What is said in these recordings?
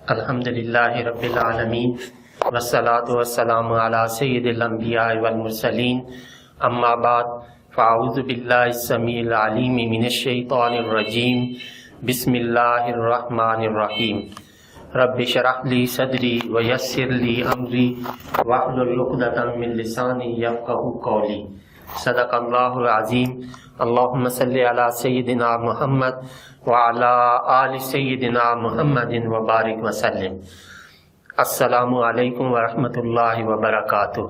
الحمدللہ رب العالمین والصلاة والسلام علی سید الانبیاء والمرسلین، اما بعد فاعوذ باللہ السمیع العلیم من الشیطان الرجیم، بسم اللہ الرحمن الرحیم۔ رب اشرح لی صدری ویسر لی امری واحلل عقدۃ من لسانی یفقہوا قولی۔ صدق اللہ العظیم۔ اللہم صلی علی سیدنا محمد وعلی آل سیدنا محمد وبارک وسلم۔ السلام علیکم ورحمۃ اللہ وبرکاتہ۔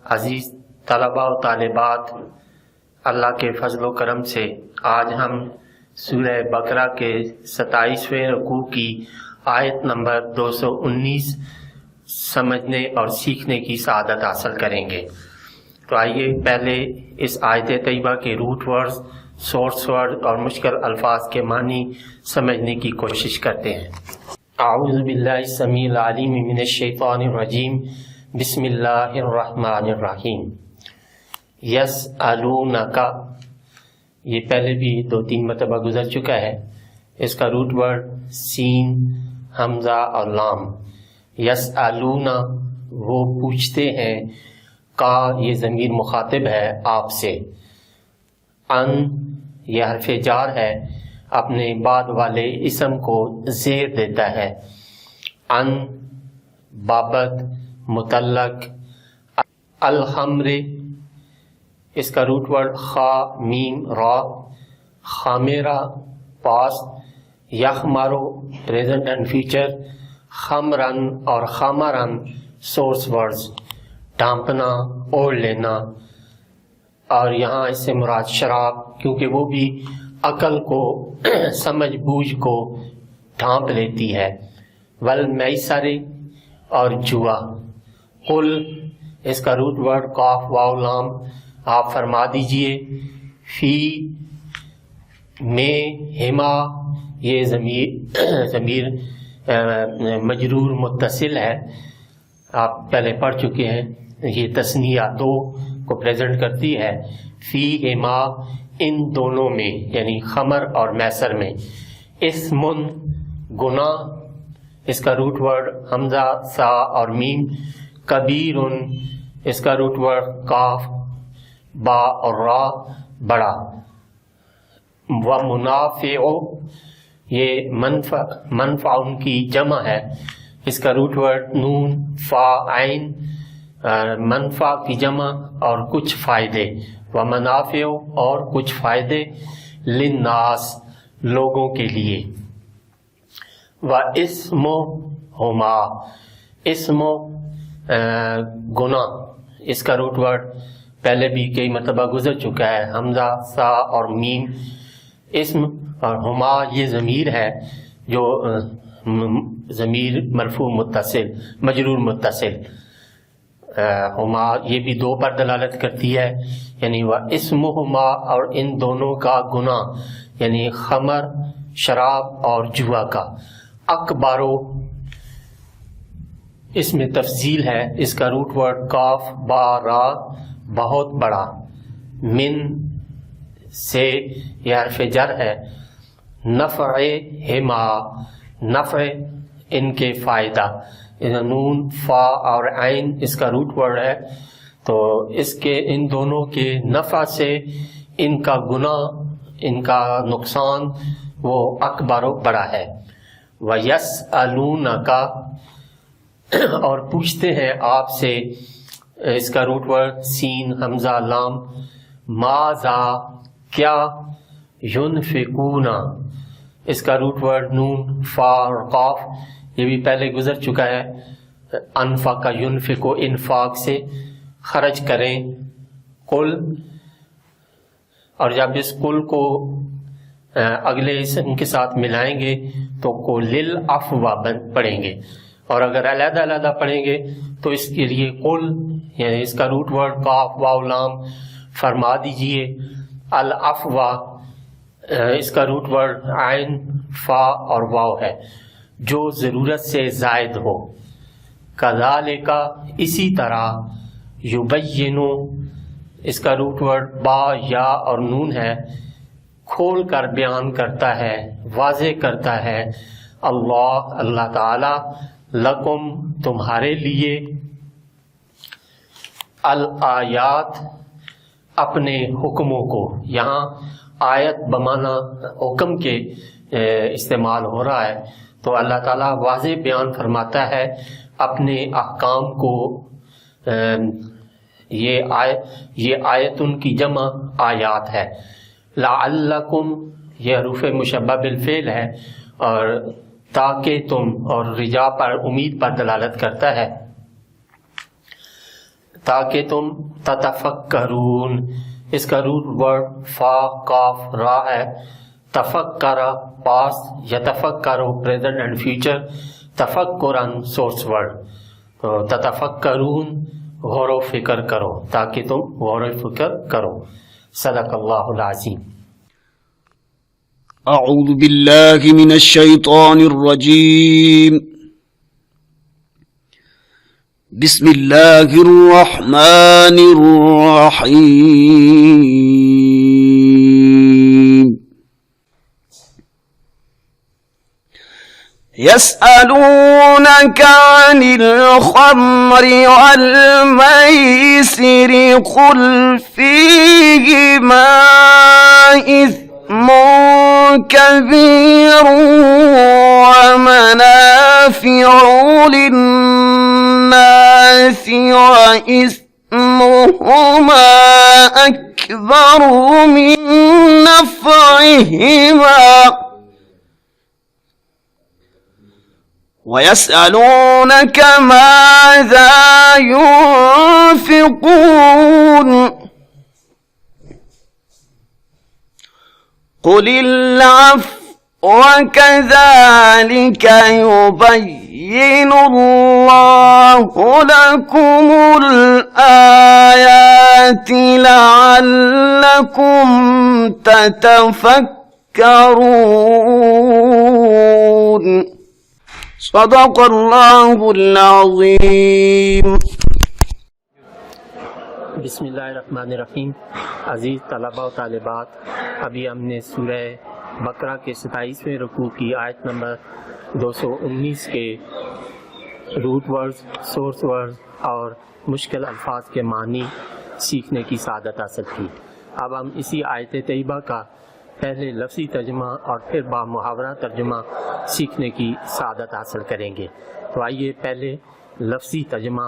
عزیز طلباء و طالبات، اللہ کے فضل و کرم سے آج ہم سورہ بقرہ کے 27ویں رکوع کی آیت نمبر 219 سمجھنے اور سیکھنے کی سعادت حاصل کریں گے۔ تو آئیے پہلے اس آیت طیبہ کے روٹ ورڈز، سورس ورڈ اور مشکل الفاظ کے معنی سمجھنے کی کوشش کرتے ہیں۔ اعوذ باللہ السمیع العلیم من الشیطان الرجیم، بسم اللہ الرحمن الرحیم۔ یسألونک، یہ پہلے بھی 2-3 مرتبہ گزر چکا ہے۔ اس کا روٹ ورڈ سین، حمزہ اور لام۔ یسألون، وہ پوچھتے ہیں، کا یہ ضمیر مخاطب ہے آپ سے۔ ان یہ حرف جار ہے، اپنے بعد والے اسم کو زیر دیتا ہے۔ ان بابت متعلق۔ الخمر، اس کا روٹ ورڈ خا میم را، خامرہ پاسٹ، یخمرو پریزنٹ اینڈ فیوچر، خمرن اور خمرن سورس ورڈز، ڈھانپنا، اوڑھ لینا، اور یہاں اس سے مراد شراب، کیونکہ وہ بھی عقل کو سمجھ بوجھ کو ڈھانپ لیتی ہے۔ والمیسر، اور جوا۔ قل، اس کا روٹ ورڈ قاف واو لام، آپ فرما دیجئے۔ فی میں ہما، یہ ضمیر مجرور متصل ہے، آپ پہلے پڑھ چکے ہیں، یہ تثنیہ 2 کو پریزنٹ کرتی ہے۔ فی ہما، ان دونوں میں، یعنی خمر اور میسر میں۔ اسمن، گناہ، اس کا روٹ ورڈ حمزہ سا اور میم۔ کبیرن، اس کا روٹ ورڈ کاف با اور را، بڑا۔ ومنافع، یہ منفع کی جمع ہے، اس کا روٹ ورڈ نون فا عین، منفع کی جمع اور کچھ فائدے۔ ومنافع، اور کچھ فائدے۔ للناس، لوگوں کے لیے۔ واسمہما، اسم گناہ، اس کا روٹ ورڈ پہلے بھی کئی مرتبہ گزر چکا ہے، حمزہ سا اور میم۔ اسم اور ہما یہ ضمیر ہے جو ضمیر مرفوع متصل، مجرور متصل۔ ہما یہ بھی 2 پر دلالت کرتی ہے، یعنی وہ اسمہما، اور ان دونوں کا گناہ، یعنی خمر، شراب اور جوا کا۔ اکبارو، اس میں تفضیل ہے، اس کا روٹ ورڈ کاف با را، بہت بڑا۔ من سے یہ حرف جر ہے۔ نفع ہما، نفع ان کے فائدہ، نون فا اور عین اس کا روٹ ورڈ ہے، تو اس کے ان دونوں کے نفع سے ان کا گناہ، ان کا نقصان وہ اکبر و بڑا ہے۔ وَيَسْأَلُونَكَ، اور پوچھتے ہیں آپ سے، اس کا روٹ ورڈ سین حمزہ لام۔ ماذا، کیا۔ ينفقون، اس کا روٹ ورڈ نون فا اور قاف، یہ بھی پہلے گزر چکا ہے۔ انفق ينفق، انفاق سے خرچ کریں۔ قل، اور جب اس قل کو اگلے اسم کے ساتھ ملائیں گے تو قُلِ العفو پڑھیں گے، اور اگر علیحدہ علیحدہ پڑھیں گے تو اس کے لیے قل، یعنی اس کا روٹ ورڈ قاف واو لام، فرما دیجئے۔ العفو، اس کا روٹ ورڈ عین فا اور واو ہے، جو ضرورت سے زائد ہو۔ کذالک، اسی طرح۔ یبین، اس کا روٹ ورڈ با یا اور نون ہے، کھول کر بیان کرتا ہے، واضح کرتا ہے۔ اللہ تعالی لکم تمہارے لیے الآیات اپنے حکموں کو، یہاں آیت بمانا حکم کے استعمال ہو رہا ہے، تو اللہ تعالیٰ واضح بیان فرماتا ہے اپنے احکام کو. یہ آیتن کی جمع آیات ہے. لعلکم یہ حروف مشبہ بالفعل ہے، اور تاکہ تم اور رجا پر امید پر دلالت کرتا ہے، تاکہ تم تتفکرون. اس کا روٹ ورڈ فا کاف را ہے. تفکرہ پاسٹ، یتفکرو پریزنٹ اینڈ فیوچر، تفکرن سورس ورڈ. تو تتفکرون غور و فکر کرو، تاکہ تم غور و فکر کرو. صدق اللہ العظیم. اعوذ باللہ من الشیطان الرجیم. بسم اللہ الرحمن الرحیم. يسألونك عن الخمر والميسر قل فيهما إثم كبير ومنافع للناس وإثمهما أكبر من نفعهما وَيَسْأَلُونَكَ مَاذَا يُنْفِقُونَ قُلِ الْعَفْوَ وَكَذَلِكَ يُبَيِّنُ اللَّهُ لَكُمُ الْآيَاتِ لَعَلَّكُمْ تَتَفَكَّرُونَ. صدق اللہ العظیم. بسم اللہ الرحمن الرحیم. عزیز طلباء و طالبات، ابھی ہم نے سورہ بقرہ کے 27ویں رکوع کی آیت نمبر 219 کے روٹ ورڈز، سورس ورڈز اور مشکل الفاظ کے معنی سیکھنے کی سعادت حاصل کی. اب ہم اسی آیت طیبہ کا پہلے لفظی ترجمہ اور پھر با محاورہ ترجمہ سیکھنے کی سعادت حاصل کریں گے. تو آئیے پہلے لفظی ترجمہ.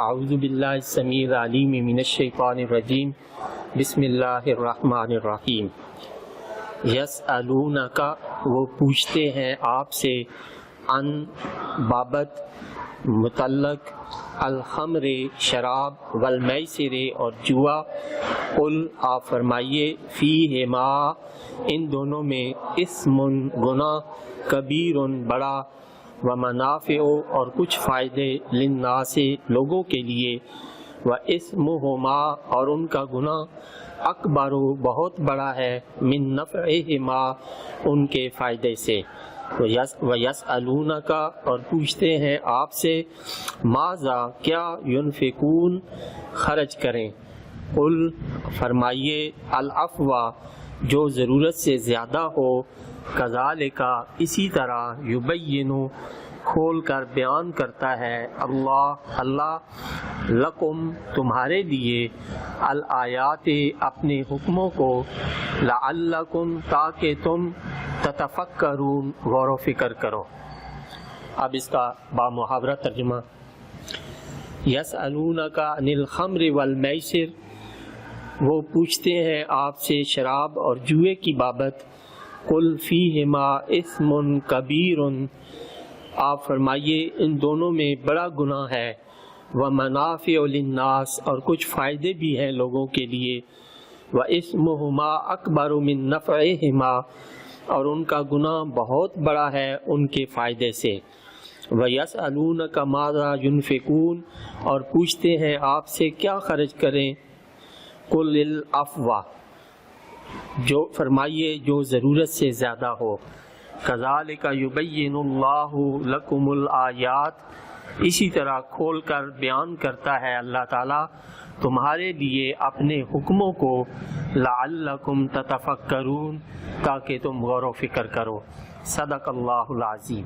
اعوذ باللہ السمیع العلیم من الشیطان الرجیم. بسم اللہ الرحمن الرحیم. یسألونک وہ پوچھتے ہیں آپ سے، ان بابت متعلق، الخمر شراب، والمیسر اور جوا، قل آپ فرمائیے، فیہما ان دونوں میں، اسم گناہ، کبیر بڑا، ومنافع اور کچھ فائدے، للناس لوگوں کے لیے، واسمہما اور ان کا گناہ، اکبر بہت بڑا ہے، من نفعہما ان کے فائدے سے. وَيَسْأَلُونَكَ اور پوچھتے ہیں آپ سے، ماذا کیا، ينفقون خرچ کریں. قل فرمائیے، العفو جو ضرورت سے زیادہ ہو، کذالک اسی طرح، یبین کھول کر بیان کرتا ہے اللہ لکم تمہارے لیے، الآیات اپنے حکموں کو، لعلکم تاکہ تم، تتفکرون غور و فکر کرو. اب اس کا با محاورہ ترجمہ. یسألونک عن الخمر والمیسر وہ پوچھتے ہیں آپ سے شراب اور جوئے کی بابت. قل فیہما اسم کبیر آپ فرمائیے ان دونوں میں بڑا گناہ ہے، ومنافع للناس اور کچھ فائدے بھی ہیں لوگوں کے لیے، واسمہما اکبر من نفعہما اور ان کا گناہ بہت بڑا ہے ان کے فائدے سے. وَيَسْأَلُونَكَ مَاذَا يُنْفِقُونَ اور پوچھتے ہیں آپ سے کیا خرچ کریں. قُلِ الْعَفْوَ جو فرمائیے جو ضرورت سے زیادہ ہو. كَذَلِكَ يُبَيِّنُ اللَّهُ لَكُمُ الْآيَاتِ اسی طرح کھول کر بیان کرتا ہے اللہ تعالیٰ تمہارے لیے اپنے حکموں کو، لعلکم تتفکرون، تاکہ تم غور و فکر کرو۔ صدق اللہ العظیم۔